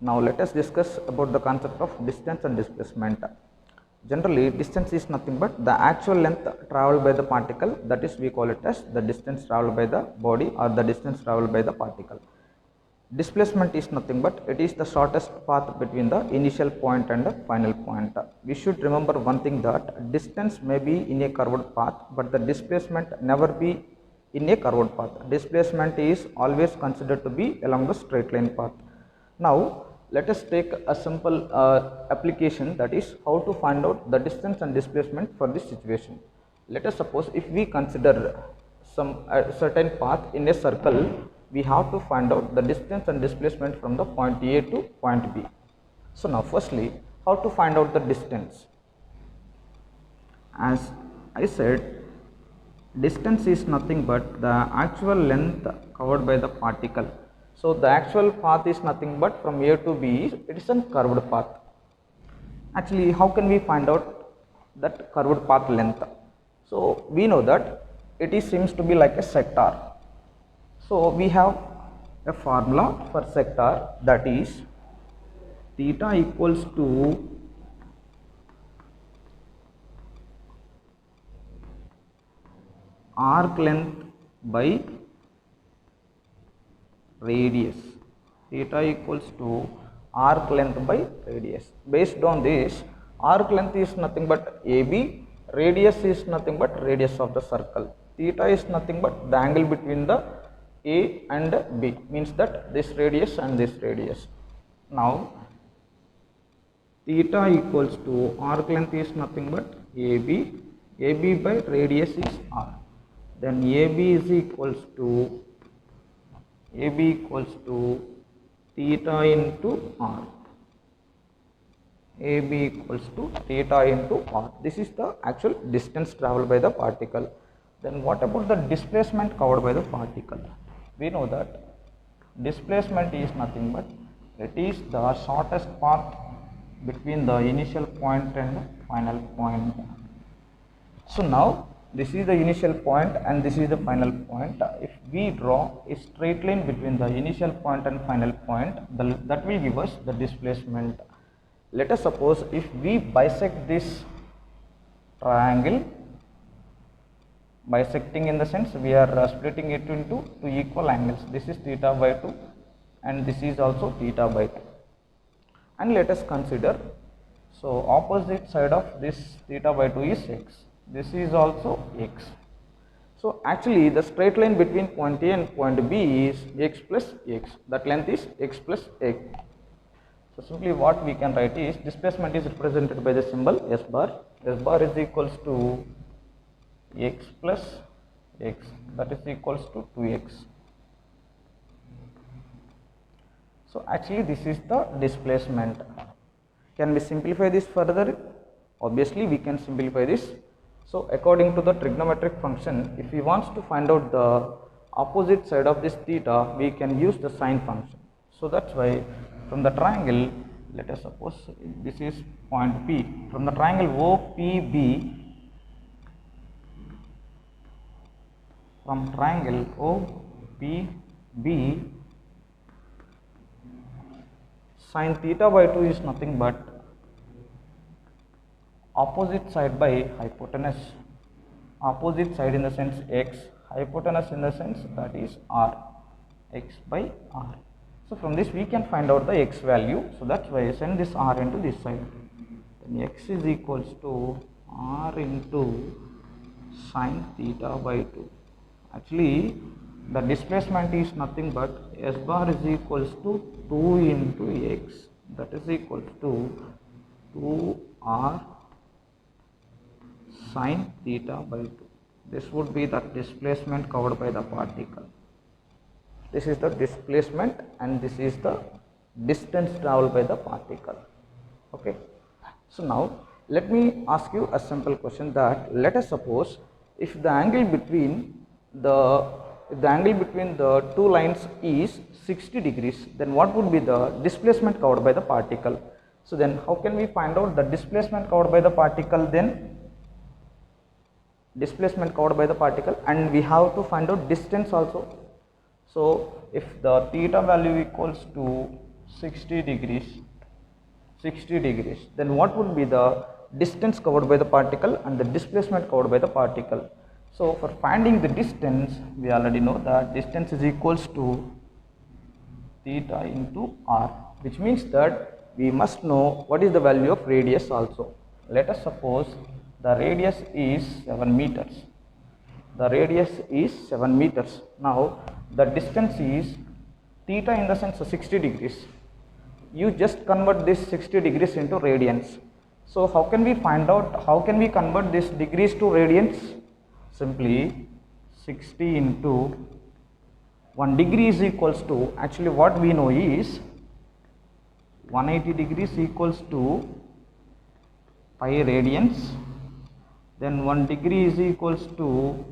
Now let us discuss about the concept of distance and displacement. Generally, distance is nothing but the actual length traveled by the particle, that is we call it as the distance traveled by the body or the distance traveled by the particle. Displacement is nothing but it is the shortest path between the initial point and the final point. We should remember one thing, that distance may be in a curved path, but the displacement never be in a curved path. Displacement is always considered to be along the straight line path. Now let us take a simple application, that is how to find out the distance and displacement for this situation. Let us suppose if we consider some certain path in a circle, we have to find out the distance and displacement from the point A to point B. So now firstly, how to find out the distance? As I said, distance is nothing but the actual length covered by the particle. So the actual path is nothing but from A to B, it is a curved path. Actually, how can we find out that curved path length? So we know that it seems to be like a sector. So we have a formula for sector, that is theta equals to arc length by radius. Theta equals to arc length by radius. Based on this, arc length is nothing but AB, radius is nothing but radius of the circle. Theta is nothing but the angle between the A and B, means that this radius and this radius. Now theta equals to arc length is nothing but AB, AB by radius is R. Then AB is equals to theta into R. AB equals to theta into R. This is the actual distance traveled by the particle. Then what about the displacement covered by the particle? We know that displacement is nothing but it is the shortest path between the initial point and the final point. So now this is the initial point and this is the final point. If we draw a straight line between the initial point and final point, that will give us the displacement. Let us suppose if we bisect this triangle, bisecting in the sense we are splitting it into two equal angles. This is theta by 2 and this is also theta by 2. And let us consider, so opposite side of this theta by 2 is x. This is also x. So actually the straight line between point A and point B is x plus x. That length is x plus x. So simply what we can write is displacement is represented by the symbol s bar. S bar is equals to x plus x, that is equals to 2x. So actually this is the displacement. Can we simplify this further? Obviously we can simplify this. So according to the trigonometric function, if we want to find out the opposite side of this theta, we can use the sine function. So that's why from the triangle, let us suppose this is point P. From the triangle OPB, from triangle OPB, sine theta by 2 is nothing but opposite side by hypotenuse. Opposite side in the sense x, hypotenuse in the sense that is r, x by r. So from this we can find out the x value. So that's why I send this r into this side. Then x is equals to r into sine theta by 2. Actually the displacement is nothing but s bar is equals to 2 into x, that is equals to 2r sine theta by 2. This would be the displacement covered by the particle. This is the displacement and this is the distance traveled by the particle. Okay. So now let me ask you a simple question, that let us suppose if the angle between the two lines is 60 degrees, then what would be the displacement covered by the particle? So then how can we find out the displacement covered by the particle? Then displacement covered by the particle, and we have to find out distance also. So if the theta value equals to 60 degrees, 60 degrees, then what would be the distance covered by the particle and the displacement covered by the particle? So for finding the distance, we already know that distance is equals to theta into r, which means that we must know what is the value of radius also. Let us suppose the radius is 7 meters. The radius is 7 meters. Now the distance is theta in the sense of 60 degrees. You just convert this 60 degrees into radians. So how can we find out, how can we convert this degrees to radians? Simply 60 into 1 degree is equals to, actually what we know is 180 degrees equals to pi radians, then 1 degree is equals to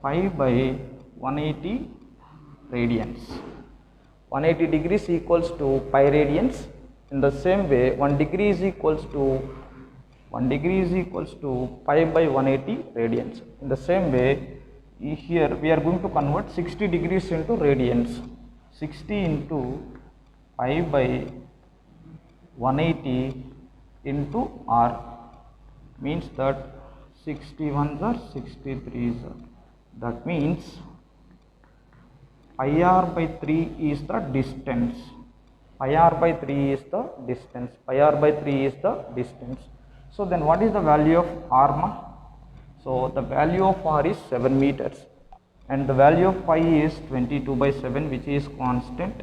pi by 180 radians. 180 degrees equals to pi radians. In the same way, 1 degree is equals to pi by 180 radians. In the same way, here we are going to convert 60 degrees into radians. 60 into pi by 180 into r means that 61s are 63s are. That means pi r by 3 is the distance. Pi r by 3 is the distance. Pi r by 3 is the distance. So then what is the value of r? So the value of r is 7 meters and the value of pi is 22 by 7, which is constant.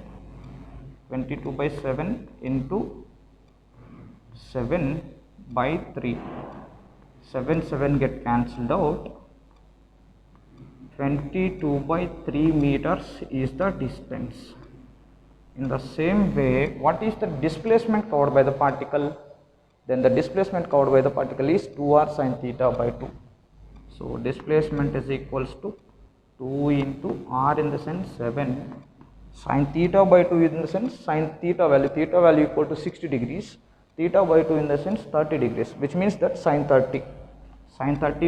22 by 7 into 7 by 3. 7 get cancelled out. 22 by 3 meters is the distance. In the same way, what is the displacement covered by the particle? Then the displacement covered by the particle is 2r sin theta by 2. So displacement is equals to 2 into r in the sense 7 sin theta by 2 in the sense sin theta value equal to 60 degrees, theta by 2 in the sense 30 degrees, which means that sin 30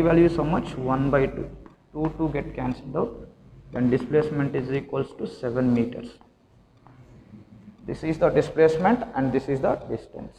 value is how much? 1 by 2. 2 get cancelled out, then displacement is equals to 7 meters. This is the displacement and this is the distance.